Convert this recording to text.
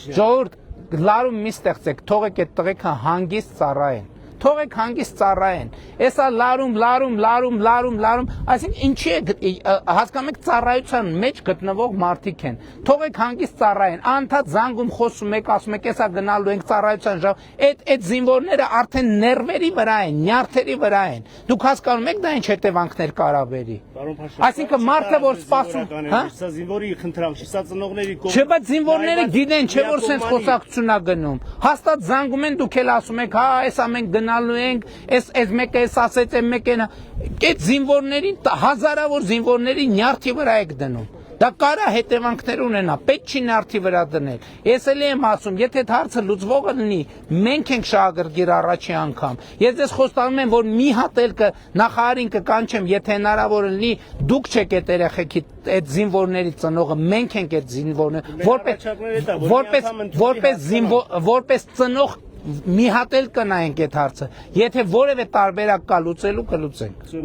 Ժողովուրդ, լարում մի ստեղծեք, թողեք այդ տղեկը հանգիստ ծառայեն։ Թողեք հանգիստ ծառայեն։ Էսա լարում, այսինքն ինչի է հասկանում եք ծառայության մեջ գտնվող մարդիկ են։ Թողեք հանգիստ ծառայեն։ Անդադ զանգում խոսում եք, ասում եք, էսա գնալու ենք ծառայության ժամ։ Այդ զինվորները արդեն ներվերի վրա են, նյարդերի վրա են։ Դուք հասկանում եք դա ինչ հետևանքներ կարա բերի։ Այսինքն մարդը որ սպասում, հա? Սա զինվորի խնդրանք, սա ծնողների կողմից։ Չէ, բայց զինվորները գիտեն, չէ որ սենց խոսակցություն է գնում։ Հաստատ զանգում են, դուք էլ ասում եք, հա, էսա մենք գնալու ենք, այս մեկը էս ասեց, այն մեկը այդ զինվորներին, հազարավոր զինվորների նյարդի վրա եք դնում։ Դա կարա հետևանքներ ունենա, պետք չի նյարդի վրա դնել։ Ես էլ եմ ասում, եթե այդ հարցը լուծվողը լինի, մենք ենք շահագրգիռ առաջի անգամ։ Ես ձեզ խոստանում եմ, որ մի հատ էլ նախարարին կկանչեմ, եթե հնարավոր լինի, դուք չեք այդ երեխեքի այդ զինվորների ծնողը, մենք ենք այդ զինվորները, որպես ծնող մի հատ էլ կնայենք այդ հարցը։ Եթե որևէ տարբերակ կա լուծելու, կլուծենք։